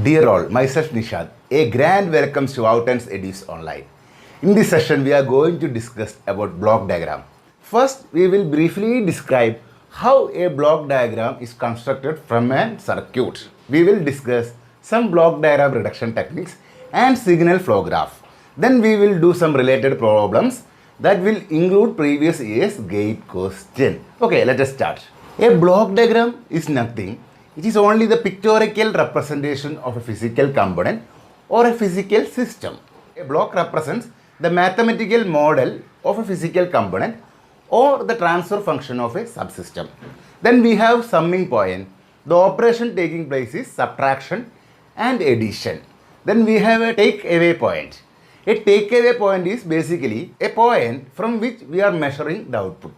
Dear all, myself Nishad, a grand welcome to Outens Edis Online. In this session, we are going to discuss about block diagram. First, we will briefly describe how a block diagram is constructed from a circuit. We will discuss some block diagram reduction techniques and signal flow graph. Then we will do some related problems that will include previous year's gate question. Okay, let us start. A block diagram is nothing. It is only the pictorial representation of a physical component or a physical system. A block represents the mathematical model of a physical component or the transfer function of a subsystem. Then we have summing point. The operation taking place is subtraction and addition. Then we have a take away point. A take away point is basically a point from which we are measuring the output.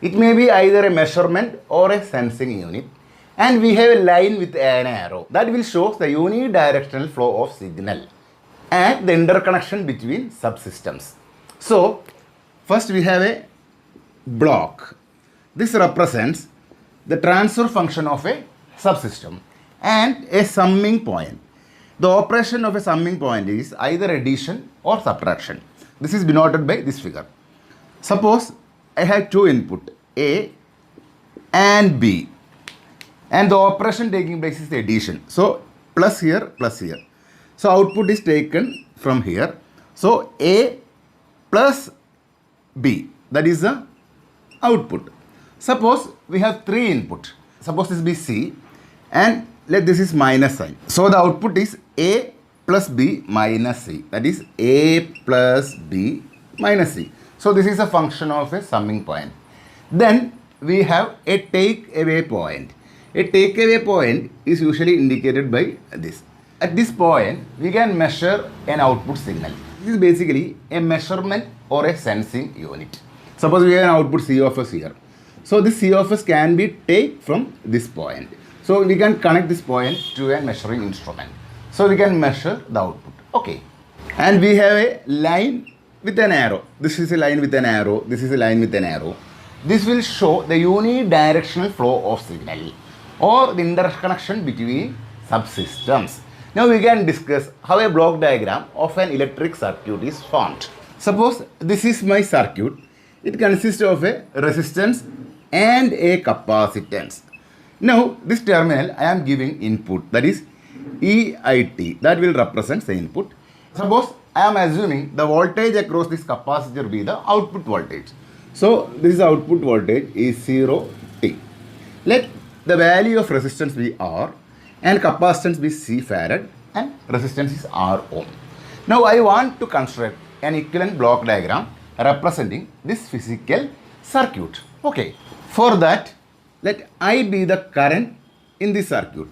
It may be either a measurement or a sensing unit. And we have a line with an arrow that will show the unidirectional flow of signal and the interconnection between subsystems. So, first we have a block. This represents the transfer function of a subsystem and a summing point. The operation of a summing point is either addition or subtraction. This is denoted by this figure. Suppose I have two input A and B. And the operation taking place is the addition. So, plus here, plus here. So, output is taken from here. So, A plus B. That is the output. Suppose we have three input. Suppose this be C. And let this is minus sign. So, the output is A plus B minus C. That is A plus B minus C. So, this is a function of a summing point. Then, we have a take away point. A takeaway point is usually indicated by this. At this point, we can measure an output signal. This is basically a measurement or a sensing unit. Suppose we have an output C of S here. So this C of S can be taken from this point. So we can connect this point to a measuring instrument. So we can measure the output. Okay. And we have a line with an arrow. This is a line with an arrow. This is a line with an arrow. This will show the unidirectional flow of signal or the interconnection between subsystems. Now we can discuss how a block diagram of an electric circuit is formed. Suppose this is my circuit. It consists of a resistance and a capacitance. Now this terminal I am giving input, that is EIT, that will represent the input. Suppose I am assuming the voltage across this capacitor be the output voltage. So this output voltage is 0T. Let the value of resistance be R and capacitance be C farad and resistance is R ohm. Now I want to construct an equivalent block diagram representing this physical circuit. Okay. For that, let I be the current in this circuit.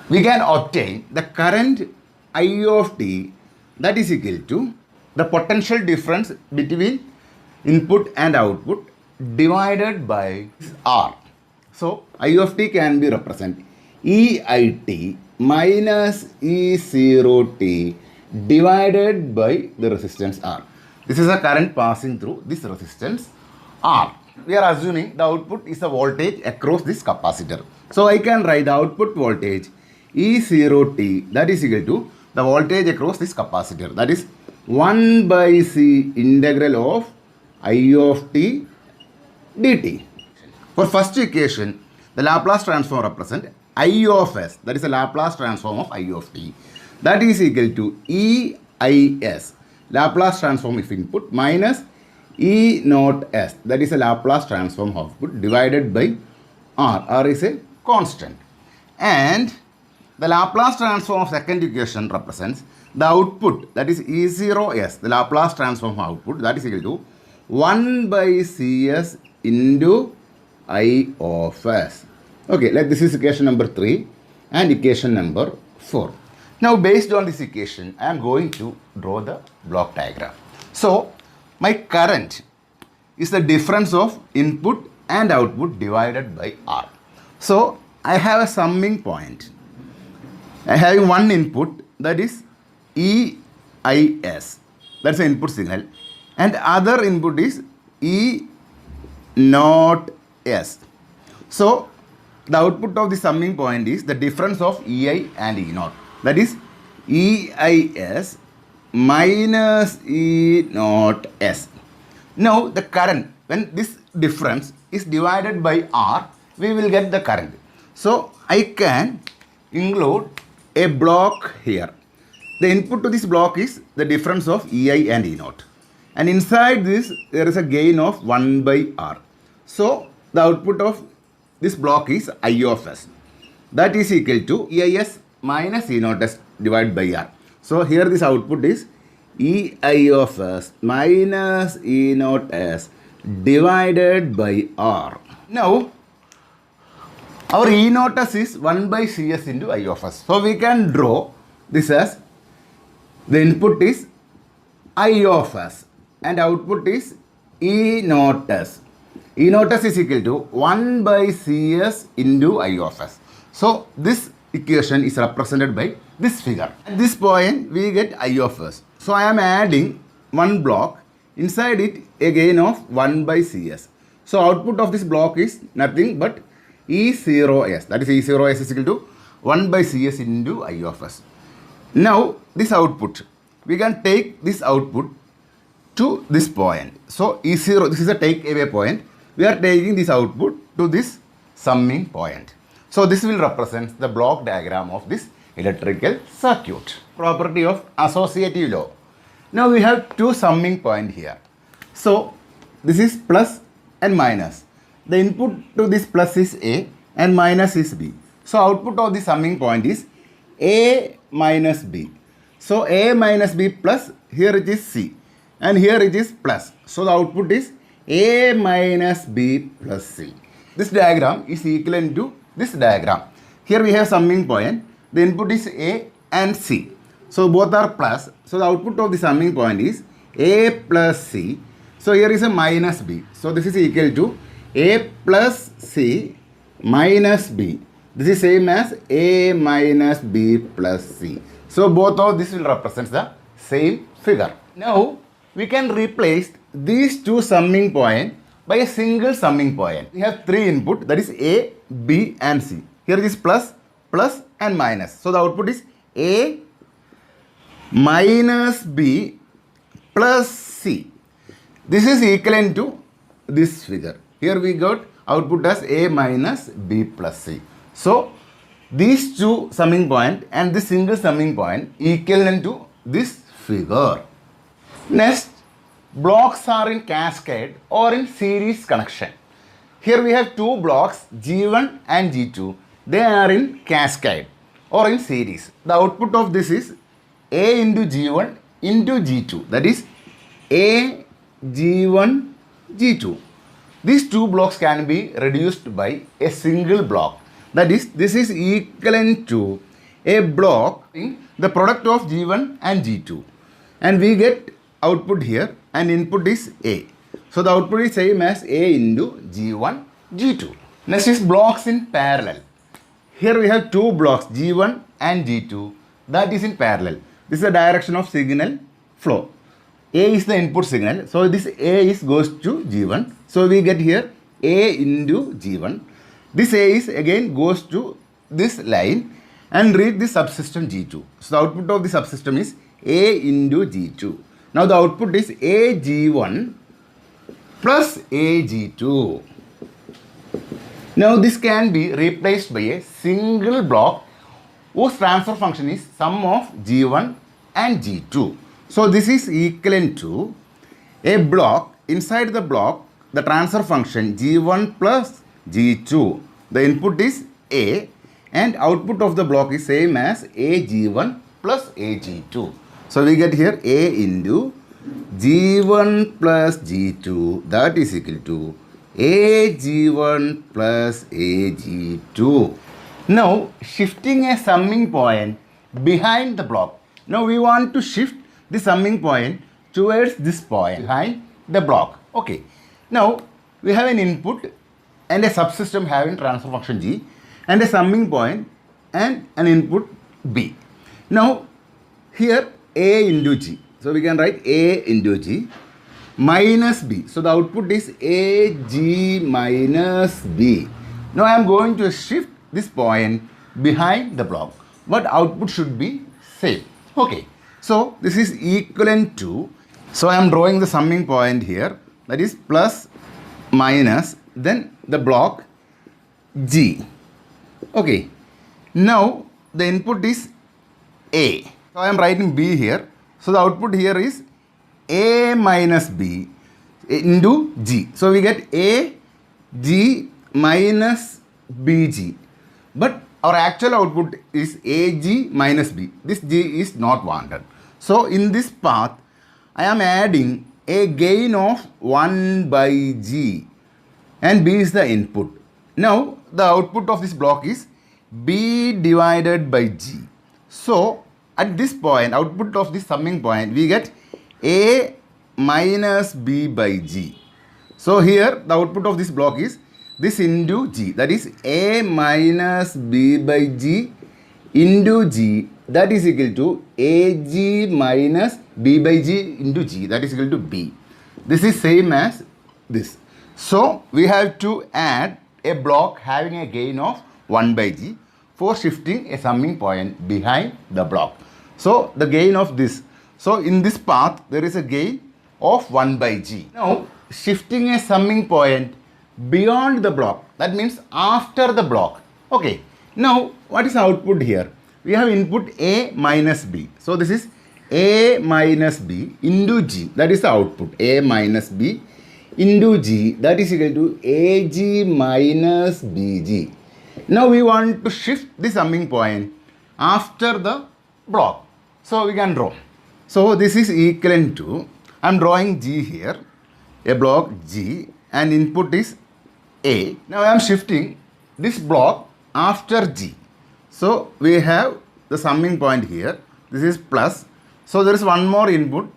We can obtain the current I of t, that is equal to the potential difference between input and output divided by R. So, I of t can be represented EIT minus E0t divided by the resistance R. This is a current passing through this resistance R. We are assuming the output is a voltage across this capacitor. So, I can write the output voltage E0t, that is equal to the voltage across this capacitor, that is 1 by C integral of I of t dt. For first equation, the Laplace transform represent I of s, that is the Laplace transform of I of t, that is equal to EIS, Laplace transform of input, minus E naught s, that is a Laplace transform of output, divided by R. R is a constant. And the Laplace transform of second equation represents the output, that is E0s, the Laplace transform of output, that is equal to 1 by Cs into I of s. Okay, like this is equation number 3 and equation number 4. Now based on this equation, I am going to draw the block diagram. So my current is the difference of input and output divided by R. So I have a summing point. I have one input, that is EIS, that's the input signal, and other input is E naught S. So the output of the summing point is the difference of EI and E naught. that is EIS minus E naught S. Now the current, when this difference is divided by R, we will get the current. So I can include a block here. The input to this block is the difference of EI and E naught. And inside this, there is a gain of 1 by R. So the output of this block is I of S. That is equal to EIS minus E naught S divided by R. So here this output is EI of S minus E naught S divided by R. Now, our E naught S is 1 by Cs into I of S. So we can draw this as the input is I of S and output is E naught S. E naught S is equal to 1 by Cs into I of S. So this equation is represented by this figure. At this point we get I of S. So I am adding one block, inside it a gain of 1 by Cs. So output of this block is nothing but E0S. That is E0S is equal to 1 by Cs into I of S. Now this output, we can take this output to this point. So E0, this is a take away point. We are taking this output to this summing point. So this will represent the block diagram of this electrical circuit. Property of associative law. Now we have two summing point here. So this is plus and minus. The input to this plus is A and minus is B. So output of the summing point is A minus B. So A minus B plus, here it is C and here it is plus. So the output is A minus B plus C. This diagram is equivalent to this diagram. Here we have summing point. The input is A and C. So both are plus. So the output of the summing point is A plus C. So here is a minus B. So this is equal to A plus C minus B. This is same as A minus B plus C. So both of this will represent the same figure. Now we can replace these two summing point by a single summing point. We have three input, that is A, B and C. Here it is plus, plus and minus. So the output is A minus B plus C. This is equivalent to this figure. Here we got output as A minus B plus C. So these two summing point and this single summing point equivalent to this figure. Next, blocks are in cascade or in series connection. Here we have two blocks G1 and G2. They are in cascade or in series. The output of this is A into G1 into G2. That is A G1 G2. These two blocks can be reduced by a single block. That is, this is equivalent to a block in the product of G1 and G2. And we get output here and input is A. So the output is same as A into G1, G2. Next is blocks in parallel. Here we have two blocks G1 and G2 that is in parallel. This is the direction of signal flow. A is the input signal. So this A is goes to G1. So we get here A into G1. This A is again goes to this line and read the subsystem G2. So the output of the subsystem is A into G2. Now the output is AG1 plus AG2. Now this can be replaced by a single block whose transfer function is sum of G1 and G2. So this is equivalent to a block. Inside the block, the transfer function G1 plus G2. The input is A and output of the block is same as AG1 plus AG2. So we get here A into G1 plus G2, that is equal to AG1 plus AG2. Now shifting a summing point behind the block. Now we want to shift the summing point towards this point behind the block. Okay. Now we have an input and a subsystem having transfer function G and a summing point and an input B. Now here A into G. So we can write A into G minus B. So the output is AG minus B. Now I am going to shift this point behind the block. but output should be same. Okay, so this is equivalent to, so I am drawing the summing point here, that is plus minus then the block G. Okay, now the input is A. So I am writing B here. So the output here is A minus B into G. So we get A G minus BG. But our actual output is AG minus B. This G is not wanted. So in this path, I am adding a gain of 1 by G and B is the input. Now the output of this block is B divided by G. So at this point, output of this summing point, we get A minus B by G. So here the output of this block is this into G, that is A minus B by G into G, that is equal to AG minus B by G into G, that is equal to B. This is same as this. So we have to add a block having a gain of 1 by G for shifting a summing point behind the block. So the gain of this, so in this path there is a gain of 1 by G. Now shifting a summing point beyond the block, that means after the block. Okay, now what is output here? We have input A minus B. So this is A minus B into G, that is the output. A minus B into G, that is equal to AG minus BG. Now we want to shift the summing point after the block. So we can draw. So this is equivalent to, I am drawing G here, a block G and input is A. Now I am shifting this block after G. So we have the summing point here. This is plus. So there is one more input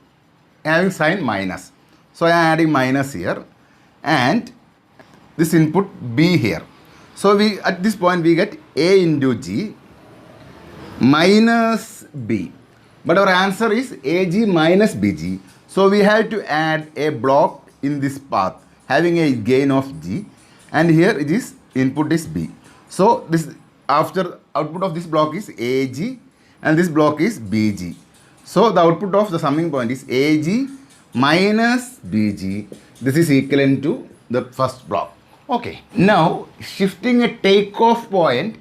having sign minus. So I am adding minus here and this input B here. So we at this point we get A into G minus B. But our answer is AG minus BG. So we have to add a block in this path having a gain of G and here it is input is B. So this after output of this block is AG and this block is BG. So the output of the summing point is AG minus BG. This is equivalent to the first block. Okay. Now shifting a takeoff point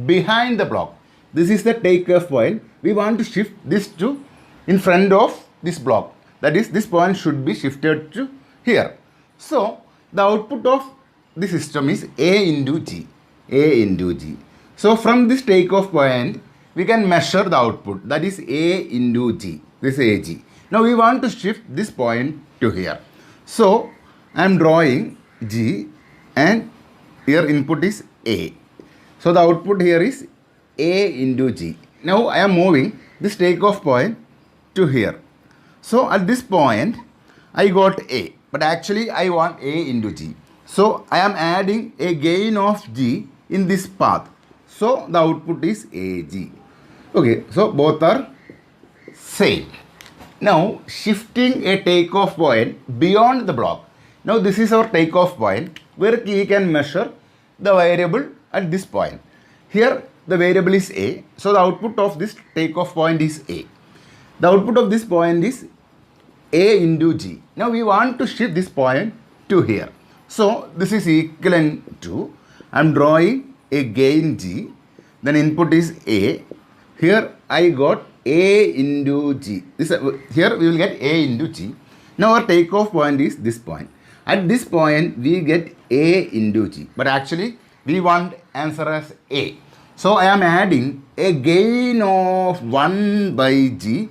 behind the block. This is the takeoff point. We want to shift this to in front of this block. That is, this point should be shifted to here. So the output of the system is A into G. A into G. So from this takeoff point, we can measure the output. That is A into G. This is AG. Now we want to shift this point to here. So I am drawing G and here input is A. So the output here is A into G. Now I am moving this takeoff point to here. So at this point I got A, but actually I want A into G. So I am adding a gain of G in this path. So the output is AG. Okay, so both are same. Now shifting a takeoff point beyond the block. Now this is our takeoff point where we can measure the variable at this point. Here the variable is A. So the output of this takeoff point is A. The output of this point is A into G. Now we want to shift this point to here. So this is equivalent to, I am drawing a gain G, then input is A. Here I got A into G. This here we will get A into G. Now our takeoff point is this point. At this point we get A into G. But actually we want answer as A. So I am adding a gain of 1 by G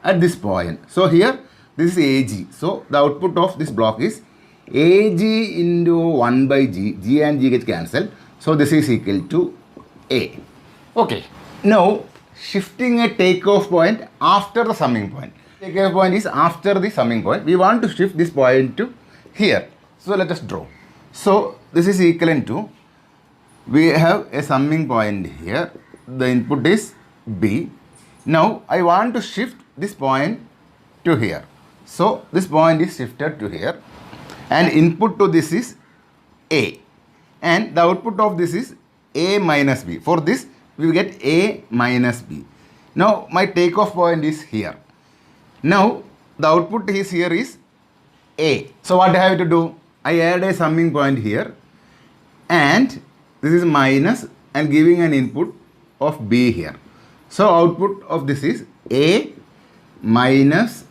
at this point. So here this is AG. So the output of this block is AG into 1 by G. G and G get cancelled. So this is equal to A. Okay. Now shifting a takeoff point after the summing point. Takeoff point is after the summing point. We want to shift this point to here. So let us draw. So this is equivalent to, we have a summing point here. The input is B. Now I want to shift this point to here. So this point is shifted to here and input to this is A and the output of this is A minus B. For this we get A minus B. Now my takeoff point is here. Now the output is here is A. So what I have to do? I add a summing point here and this is minus and giving an input of B here. So output of this is A minus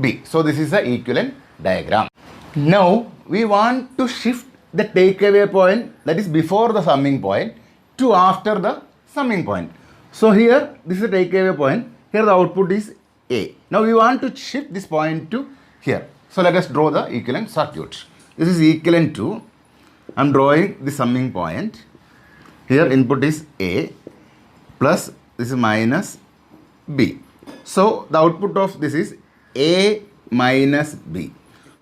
B. So this is the equivalent diagram. Now we want to shift the takeaway point, that is before the summing point, to after the summing point. So here this is the takeaway point, here the output is A. Now we want to shift this point to here. So let us draw the equivalent circuit. This is equivalent to, I am drawing the summing point. Here input is A plus this is minus B. So the output of this is A minus B.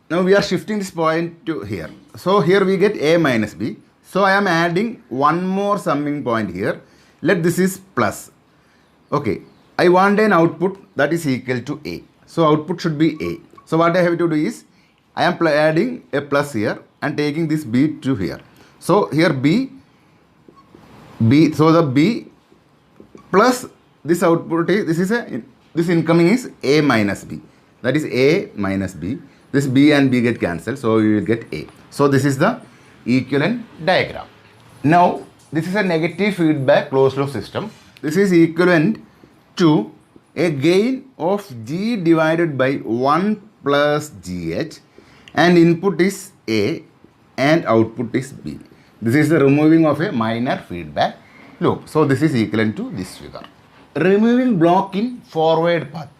Now we are shifting this point to here. So here we get A minus B. So I am adding one more summing point here. Let this is plus. Okay. I want an output that is equal to A. So output should be A. So what I have to do is, I am adding a plus here and taking this B to here. So here B, so the B plus this output is, this incoming is A minus B. That is A minus B. This B and B get cancelled, so you will get A. So this is the equivalent diagram. Now this is a negative feedback closed loop system. This is equivalent to a gain of G divided by 1 plus GH, and input is A and output is B. This is the removing of a minor feedback loop. So this is equivalent to this figure. Removing block in forward path.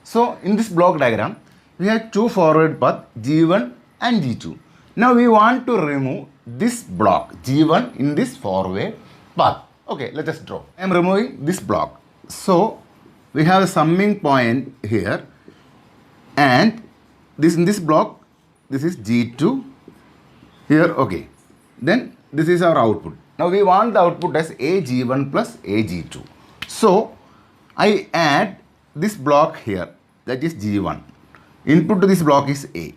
So in this block diagram, we have two forward paths, G1 and G2. Now we want to remove this block, G1, in this forward path. Okay, let us draw. I am removing this block. So we have a summing point here, and this in this block, this is G2 here. Okay, then this is our output. Now we want the output as AG1 plus AG2. So I add this block here, that is G1. Input to this block is A.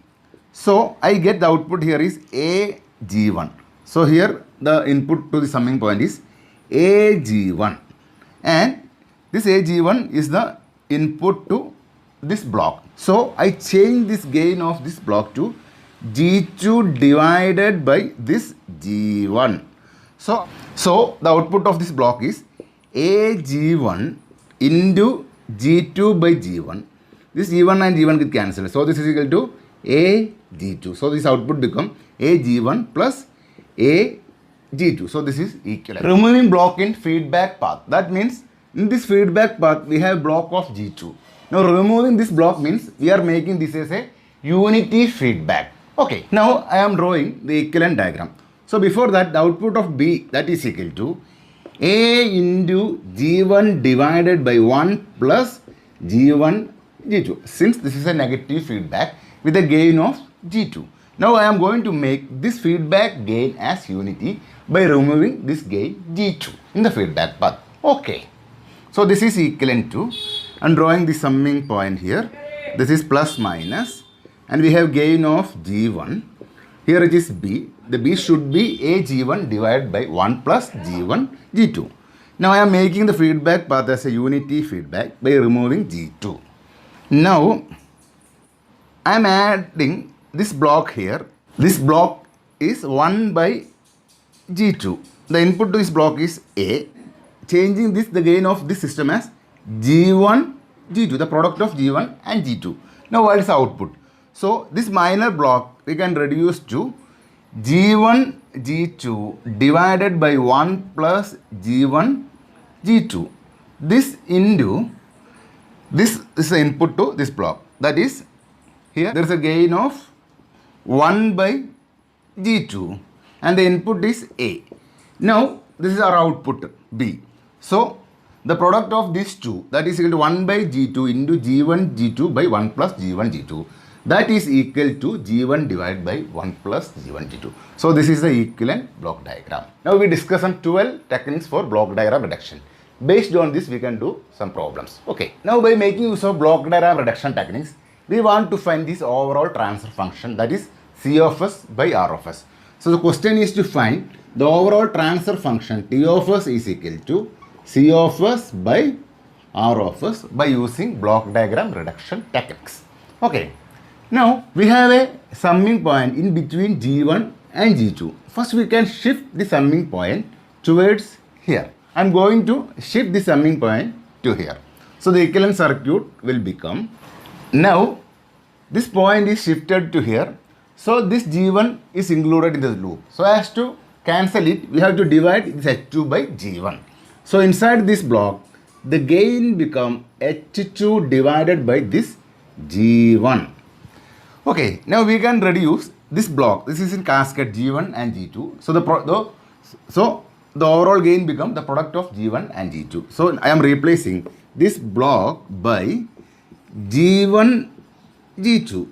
So I get the output here is AG1. So here the input to the summing point is AG1, and this AG1 is the input to this block. So I change this gain of this block to G2 divided by this G1. So the output of this block is AG1 into G2 by G1. This G1 and G1 get cancelled. So this is equal to AG2. So this output become AG1 plus AG2. So this is equivalent. Removing block in feedback path. That means in this feedback path we have block of G2. Now removing this block means we are making this as a unity feedback. Okay. Now I am drawing the equivalent diagram. So before that, the output of B, that is equal to A into G1 divided by 1 plus G1 G2. Since this is a negative feedback with a gain of G2. Now I am going to make this feedback gain as unity by removing this gain G2 in the feedback path. Okay. So this is equivalent to, I am drawing the summing point here. This is plus minus, and we have gain of G1. Here it is B. The B should be AG1 divided by 1 plus G1 G2. Now I am making the feedback path as a unity feedback by removing G2. Now I am adding this block here. This block is 1 by G2. The input to this block is A. Changing this, the gain of this system as G1 G2, the product of G1 and G2. Now what is the output? So this minor block we can reduce to G1 G2 divided by 1 plus G1 G2. This into this is the input to this block. That is, here there is a gain of 1 by G2 and the input is A. Now this is our output B. So the product of these two, that is equal to 1 by G2 into G1 G2 by 1 plus G1 G2. That is equal to G1 divided by 1 plus G1 G2. So this is the equivalent block diagram. Now we discuss some 12 techniques for block diagram reduction. Based on this we can do some problems. Okay. Now by making use of block diagram reduction techniques, we want to find this overall transfer function, that is C of S by R of S. So the question is to find the overall transfer function T of S is equal to C of S by R of S by using block diagram reduction techniques. Okay. Now we have a summing point in between G1 and G2. First we can shift the summing point towards here. I am going to shift the summing point to here. So the equivalent circuit will become, now this point is shifted to here. So this G1 is included in the loop. So as to cancel it, we have to divide this H2 by G1. So inside this block, the gain become H2 divided by this G1. Okay, now we can reduce this block. This is in cascade G1 and G2. So the overall gain become the product of G1 and G2. So I am replacing this block by G1, G2.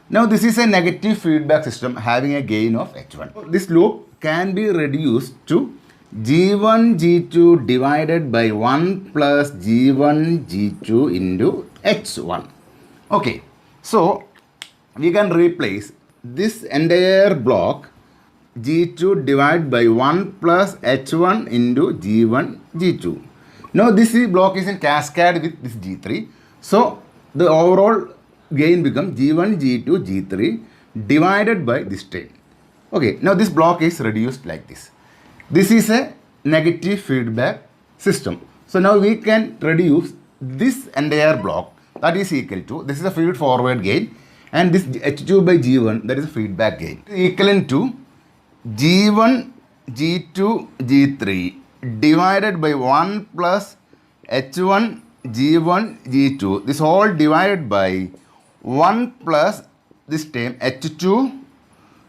Now this is a negative feedback system having a gain of H1. This loop can be reduced to G1, G2 divided by 1 plus G1, G2 into H1. Okay, so we can replace this entire block G2 divided by 1 plus H1 into G1, G2. Now this block is in cascade with this G3. So the overall gain becomes G1, G2, G3 divided by this term. Okay, now this block is reduced like this. This is a negative feedback system. So now we can reduce this entire block, that is equal to, this is a feed forward gain, and this H2 by G1, that is a feedback gain, equivalent to G1, G2, G3 divided by 1 plus H1, G1, G2. This all divided by 1 plus this term H2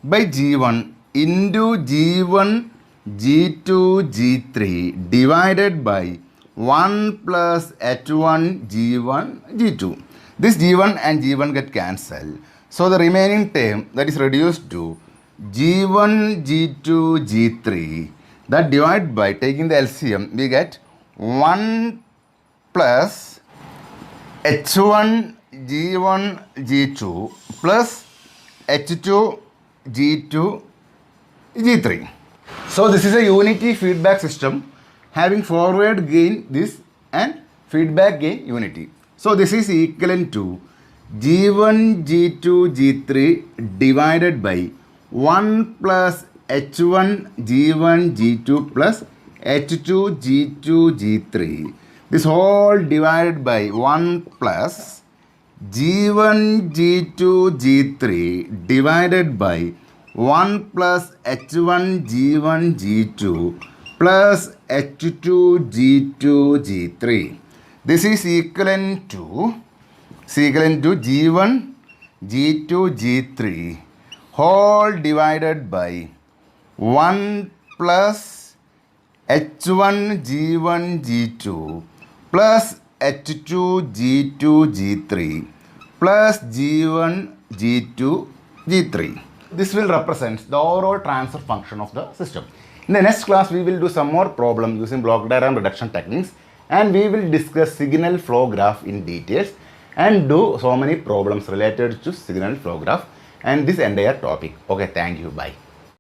by G1 into G1, G2, G3 divided by 1 plus H1, G1, G2. This G1 and G1 get cancelled. So the remaining term, that is reduced to G1, G2, G3, that divided by taking the LCM, we get 1 plus H1, G1, G2 plus H2, G2, G3. So this is a unity feedback system having forward gain this and feedback gain unity. So this is equivalent to G1, G2, G3 divided by 1 plus H1, G1, G2 plus H2, G2, G3. This whole divided by 1 plus G1, G2, G3 divided by 1 plus H1, G1, G2 plus H2, G2, G3. This is equivalent to G1, G2, G3 whole divided by 1 plus H1, G1, G2 plus H2, G2, G3 plus G1, G2, G3. This will represent the overall transfer function of the system. In the next class, we will do some more problems using block diagram reduction techniques, and we will discuss signal flow graph in details and do so many problems related to signal flow graph and this entire topic. Okay, thank you. Bye.